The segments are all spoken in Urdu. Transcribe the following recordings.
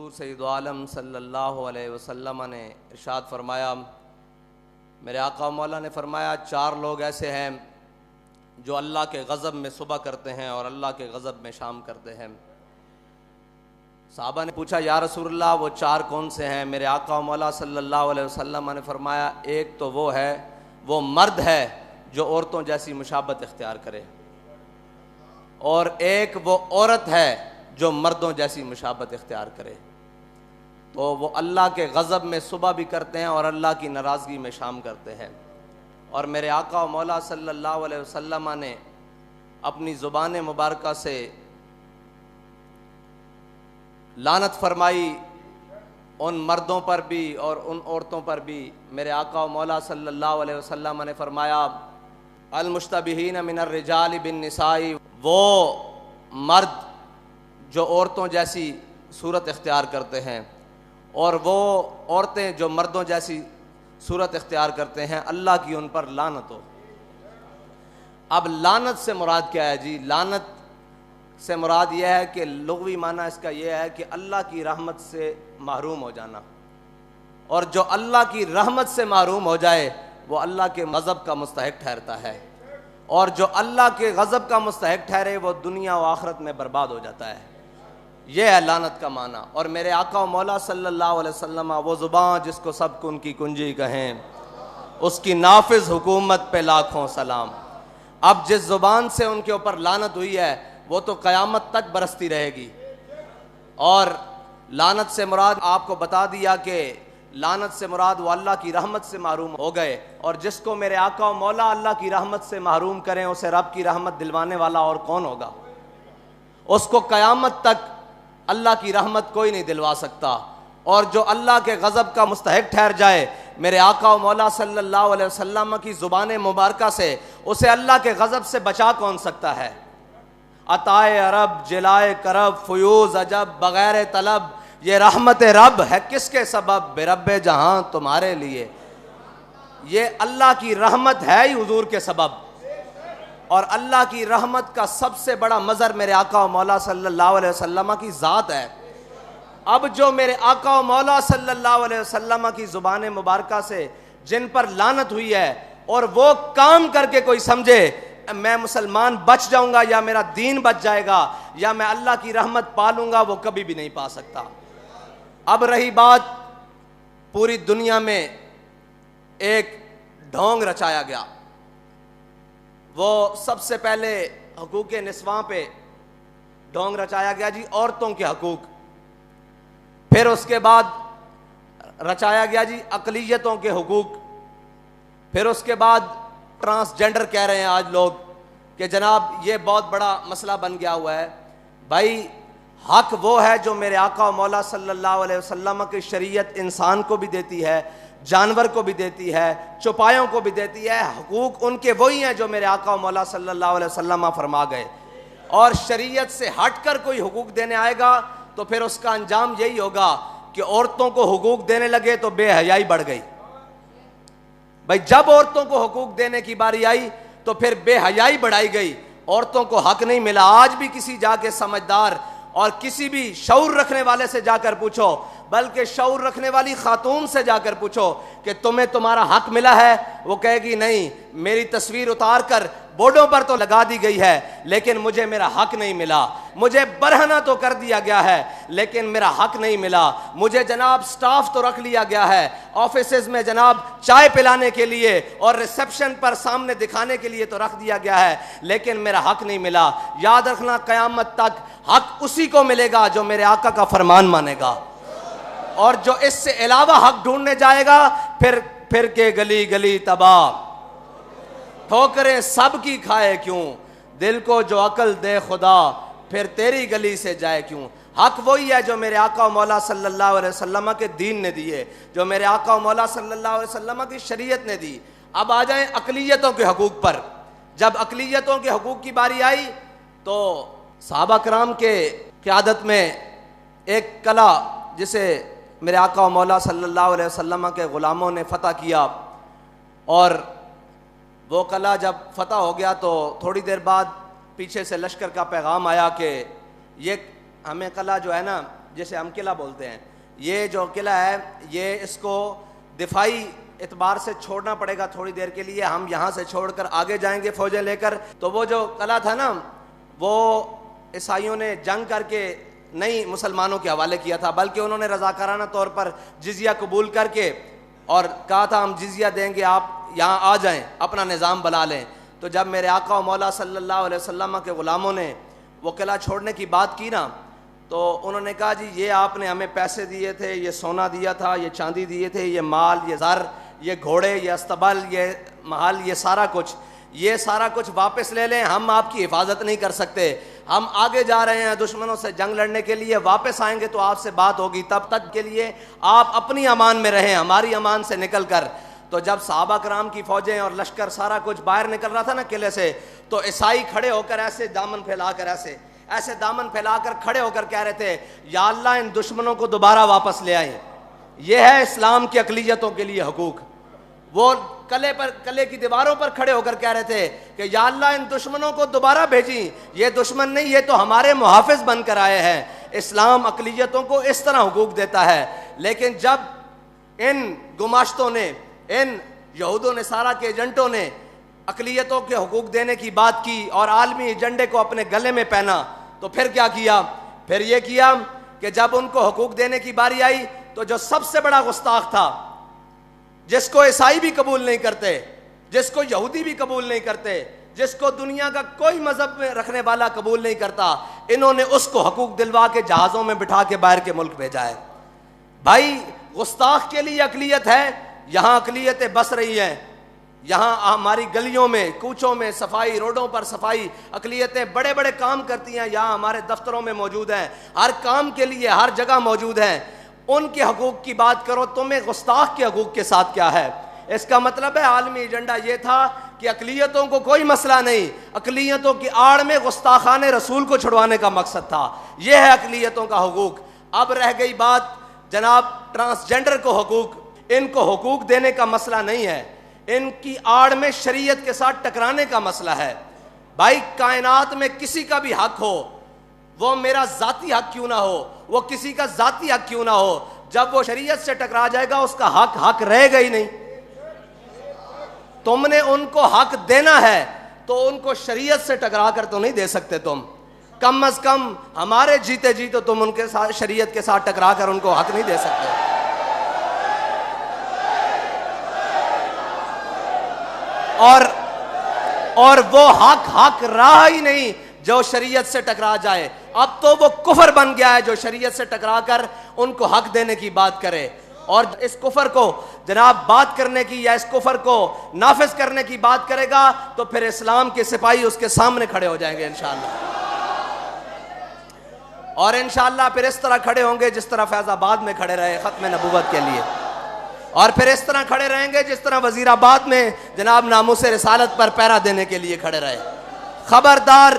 حضور سید عالم صلی اللہ علیہ وسلم نے ارشاد فرمایا، میرے آقا مولا نے فرمایا 4 لوگ ایسے ہیں جو اللہ کے غضب میں صبح کرتے ہیں اور اللہ کے غضب میں شام کرتے ہیں۔ صحابہ نے پوچھا یا رسول اللہ وہ 4 کون سے ہیں؟ میرے آقا مولا صلی اللہ علیہ وسلم نے فرمایا ایک تو وہ مرد ہے جو عورتوں جیسی مشابہت اختیار کرے، اور ایک وہ عورت ہے جو مردوں جیسی مشابہت اختیار کرے۔ تو وہ اللہ کے غضب میں صبح بھی کرتے ہیں اور اللہ کی ناراضگی میں شام کرتے ہیں۔ اور میرے آقا و مولا صلی اللہ علیہ وسلم نے اپنی زبان مبارکہ سے لعنت فرمائی ان مردوں پر بھی اور ان عورتوں پر بھی۔ میرے آقا و مولا صلی اللہ علیہ وسلم نے فرمایا المشتبہین من الرجال بالنساء، وہ مرد جو عورتوں جیسی صورت اختیار کرتے ہیں اور وہ عورتیں جو مردوں جیسی صورت اختیار کرتے ہیں، اللہ کی ان پر لعنت ہو۔ اب لعنت سے مراد کیا ہے جی؟ لعنت سے مراد یہ ہے کہ لغوی معنی اس کا یہ ہے کہ اللہ کی رحمت سے محروم ہو جانا، اور جو اللہ کی رحمت سے محروم ہو جائے وہ اللہ کے غضب کا مستحق ٹھہرتا ہے، اور جو اللہ کے غضب کا مستحق ٹھہرے وہ دنیا و آخرت میں برباد ہو جاتا ہے۔ یہ ہے لعنت کا معنی۔ اور میرے آقا و مولا صلی اللہ علیہ وسلم وہ زبان جس کو سب کن کی کنجی کہیں، اس کی نافذ حکومت پہ لاکھوں سلام۔ اب جس زبان سے ان کے اوپر لعنت ہوئی ہے وہ تو قیامت تک برستی رہے گی۔ اور لعنت سے مراد آپ کو بتا دیا کہ لعنت سے مراد وہ اللہ کی رحمت سے محروم ہو گئے، اور جس کو میرے آقا و مولا اللہ کی رحمت سے محروم کریں اسے رب کی رحمت دلوانے والا اور کون ہوگا؟ اس کو قیامت تک اللہ کی رحمت کوئی نہیں دلوا سکتا۔ اور جو اللہ کے غضب کا مستحق ٹھہر جائے، میرے آقا و مولا صلی اللہ علیہ وسلم کی زبان مبارکہ سے اسے اللہ کے غضب سے بچا کون سکتا ہے؟ عطائے عرب، جلائے کرب، فیوز عجب، بغیر طلب، یہ رحمت رب ہے کس کے سبب؟ بے رب جہاں تمہارے لیے۔ یہ اللہ کی رحمت ہے ہی حضور کے سبب، اور اللہ کی رحمت کا سب سے بڑا مظہر میرے آقا و مولا صلی اللہ علیہ وسلم کی ذات ہے۔ اب جو میرے آقا و مولا صلی اللہ علیہ وسلم کی زبان مبارکہ سے جن پر لعنت ہوئی ہے، اور وہ کام کر کے کوئی سمجھے میں مسلمان بچ جاؤں گا یا میرا دین بچ جائے گا یا میں اللہ کی رحمت پالوں گا، وہ کبھی بھی نہیں پا سکتا۔ اب رہی بات، پوری دنیا میں ایک ڈھونگ رچایا گیا۔ وہ سب سے پہلے حقوق نسواں پہ ڈھونگ رچایا گیا جی، عورتوں کے حقوق۔ پھر اس کے بعد رچایا گیا جی اقلیتوں کے حقوق۔ پھر اس کے بعد ٹرانسجنڈر کہہ رہے ہیں آج لوگ کہ جناب یہ بہت بڑا مسئلہ بن گیا ہوا ہے۔ بھائی حق وہ ہے جو میرے آقا و مولا صلی اللہ علیہ وسلم کی شریعت انسان کو بھی دیتی ہے، جانور کو بھی دیتی ہے، چوپایوں کو بھی دیتی ہے۔ حقوق ان کے وہی ہیں جو میرے آقا و مولا صلی اللہ علیہ وسلم فرما گئے، اور شریعت سے ہٹ کر کوئی حقوق دینے آئے گا تو پھر اس کا انجام یہی ہوگا کہ عورتوں کو حقوق دینے لگے تو بے حیائی بڑھ گئی۔ بھائی جب عورتوں کو حقوق دینے کی باری آئی تو پھر بے حیائی بڑھائی گئی، عورتوں کو حق نہیں ملا۔ آج بھی کسی جا کے سمجھدار اور کسی بھی شعور رکھنے والے سے جا کر پوچھو، بلکہ شعور رکھنے والی خاتون سے جا کر پوچھو کہ تمہیں تمہارا حق ملا ہے، وہ کہے گی نہیں، میری تصویر اتار کر بورڈوں پر تو لگا دی گئی ہے لیکن مجھے میرا حق نہیں ملا۔ مجھے برہنہ تو کر دیا گیا ہے لیکن میرا حق نہیں ملا۔ مجھے جناب سٹاف تو رکھ لیا گیا ہے آفیسز میں، جناب چائے پلانے کے لیے اور ریسیپشن پر سامنے دکھانے کے لیے تو رکھ دیا گیا ہے لیکن میرا حق نہیں ملا۔ یاد رکھنا قیامت تک حق اسی کو ملے گا جو میرے آقا کا فرمان مانے گا، اور جو اس سے علاوہ حق ڈھونڈنے جائے گا پھر کے گلی گلی تباہ، ٹھوکریں سب کی کھائے کیوں، دل کو جو عقل دے خدا پھر تیری گلی سے جائے کیوں۔ حق وہی ہے جو میرے آقا و مولا صلی اللہ علیہ وسلم کے دین نے دیے، جو میرے آقا و مولا صلی اللہ علیہ وسلم کی شریعت نے دی۔ اب آ جائیں اقلیتوں کے حقوق پر۔ جب اقلیتوں کے حقوق کی باری آئی تو صحابہ کرام کے قیادت میں ایک قلعہ جسے میرے آقا و مولا صلی اللہ علیہ وسلم کے غلاموں نے فتح کیا، اور وہ قلعہ جب فتح ہو گیا تو تھوڑی دیر بعد پیچھے سے لشکر کا پیغام آیا کہ یہ ہمیں قلعہ جو ہے نا جسے ہم قلعہ بولتے ہیں، یہ جو قلعہ ہے یہ اس کو دفاعی اعتبار سے چھوڑنا پڑے گا تھوڑی دیر کے لیے. ہم یہاں سے چھوڑ کر آگے جائیں گے فوجیں لے کر. تو وہ جو قلعہ تھا نا وہ عیسائیوں نے جنگ کر کے نہیں مسلمانوں کے حوالے کیا تھا، بلکہ انہوں نے رضاکارانہ طور پر جزیہ قبول کر کے اور کہا تھا ہم جزیہ دیں گے، آپ یہاں آ جائیں، اپنا نظام بنا لیں. تو جب میرے آقا و مولا صلی اللہ علیہ وسلم کے غلاموں نے وہ قلعہ چھوڑنے کی بات کی نا، تو انہوں نے کہا جی یہ آپ نے ہمیں پیسے دیے تھے، یہ سونا دیا تھا، یہ چاندی دیے تھے، یہ مال، یہ زر، یہ گھوڑے، یہ استبل، یہ محل، یہ سارا کچھ واپس لے لیں، ہم آپ کی حفاظت نہیں کر سکتے. ہم آگے جا رہے ہیں دشمنوں سے جنگ لڑنے کے لیے، واپس آئیں گے تو آپ سے بات ہوگی، تب تک کے لیے آپ اپنی امان میں رہیں، ہماری امان سے نکل کر. تو جب صحابہ کرام کی فوجیں اور لشکر سارا کچھ باہر نکل رہا تھا نا قلعے سے، تو عیسائی کھڑے ہو کر ایسے دامن پھیلا کر ایسے دامن پھیلا کر کھڑے ہو کر کہہ رہے تھے یا اللہ ان دشمنوں کو دوبارہ واپس لے آئیں. یہ ہے اسلام کی اقلیتوں کے لیے حقوق. وہ قلعے کی دیواروں پر کھڑے ہو کر کہہ رہے تھے کہ یا اللہ ان دشمنوں کو دوبارہ بھیجیں، یہ دشمن نہیں، یہ تو ہمارے محافظ بن کر آئے ہیں. اسلام اقلیتوں کو اس طرح حقوق دیتا ہے. لیکن جب ان گماشتوں نے، ان یہود و نصارہ کے ایجنٹوں نے اقلیتوں کے حقوق دینے کی بات کی اور عالمی ایجنڈے کو اپنے گلے میں پہنا، تو پھر کیا کیا؟ پھر یہ کیا کہ جب ان کو حقوق دینے کی باری آئی تو جو سب سے بڑا گستاخ تھا، جس کو عیسائی بھی قبول نہیں کرتے، جس کو یہودی بھی قبول نہیں کرتے، جس کو دنیا کا کوئی مذہب میں رکھنے والا قبول نہیں کرتا، انہوں نے اس کو حقوق دلوا کے جہازوں میں بٹھا کے باہر کے ملک بھیجا ہے. بھائی گستاخ کے لیے اقلیت ہے، یہاں اقلیتیں بس رہی ہیں، یہاں ہماری گلیوں میں، کوچوں میں صفائی، روڈوں پر صفائی، اقلیتیں بڑے بڑے کام کرتی ہیں، یہاں ہمارے دفتروں میں موجود ہیں، ہر کام کے لیے ہر جگہ موجود ہیں. ان کے حقوق کی بات کرو، تمہیں گستاخ کے حقوق کے ساتھ کیا ہے؟ اس کا مطلب ہے عالمی ایجنڈا یہ تھا کہ اقلیتوں کو کوئی مسئلہ نہیں، اقلیتوں کی آڑ میں گستاخان رسول کو چھڑوانے کا مقصد تھا. یہ ہے اقلیتوں کا حقوق. اب رہ گئی بات جناب ٹرانسجینڈر کو حقوق. ان کو حقوق دینے کا مسئلہ نہیں ہے، ان کی آڑ میں شریعت کے ساتھ ٹکرانے کا مسئلہ ہے. بھائی کائنات میں کسی کا بھی حق ہو، وہ میرا ذاتی حق کیوں نہ ہو، وہ کسی کا ذاتی حق کیوں نہ ہو، جب وہ شریعت سے ٹکرا جائے گا اس کا حق رہے گا ہی نہیں. تم نے ان کو حق دینا ہے تو ان کو شریعت سے ٹکرا کر تو نہیں دے سکتے. تم کم از کم ہمارے جیتے جی تو تم ان کے ساتھ شریعت کے ساتھ ٹکرا کر ان کو حق نہیں دے سکتے. اور وہ حق رہا ہی نہیں جو شریعت سے ٹکرا جائے. اب تو وہ کفر بن گیا ہے جو شریعت سے ٹکرا کر ان کو حق دینے کی بات کرے. اور اس کفر کو جناب بات کرنے کی یا اس کفر کو نافذ کرنے کی بات کرے گا تو پھر اسلام کے سپاہی اس کے سامنے کھڑے ہو جائیں گے انشاءاللہ. اور انشاءاللہ پھر اس طرح کھڑے ہوں گے جس طرح فیض آباد میں کھڑے رہے ختم نبوت کے لیے، اور پھر اس طرح کھڑے رہیں گے جس طرح وزیر آباد میں جناب ناموس رسالت پر پہرا دینے کے لیے کھڑے رہے. خبردار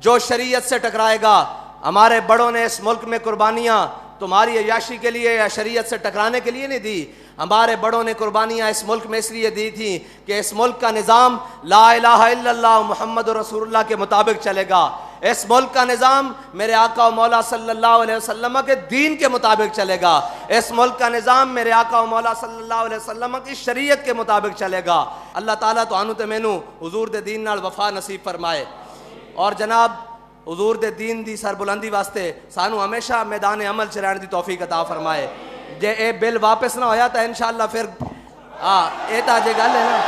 جو شریعت سے ٹکرائے گا. ہمارے بڑوں نے اس ملک میں قربانیاں تمہاری عیاشی کے لیے یا شریعت سے ٹکرانے کے لیے نہیں دی. ہمارے بڑوں نے قربانیاں اس ملک میں اس لیے دی تھیں کہ اس ملک کا نظام لا الہ الا اللہ محمد رسول اللہ کے مطابق چلے گا. اس ملک کا نظام میرے آقا و مولا صلی اللہ علیہ وسلم کے دین کے مطابق چلے گا. اس ملک کا نظام میرے آقا و مولا صلی اللہ علیہ وسلم کی شریعت کے مطابق چلے گا. اللہ تعالیٰ تو آنو تے مینو حضور دے دین نال وفا نصیب فرمائے. اور جناب حضور دے دین دی سربلندی واسطے سانو ہمیشہ میدان عمل چ رہن دی توفیق عطا فرمائے. جے اے بل واپس نہ ہویا تو انشاءاللہ پھر اے تا جے گل ہے نا.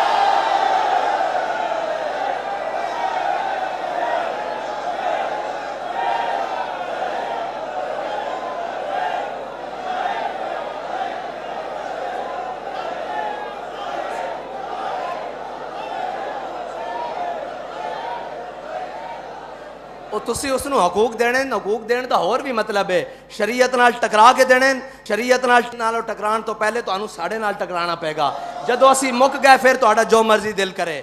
تسی اس نو حقوق دین دا اور بھی مطلب ہے شریعت نال ٹکرا کے دینے. شریعت نال ٹکران تو پہلے تو ساڑے نال ٹکرانا پے گا. جدو اسی مک گئے پھر تہاڈا جو مرضی دل کرے.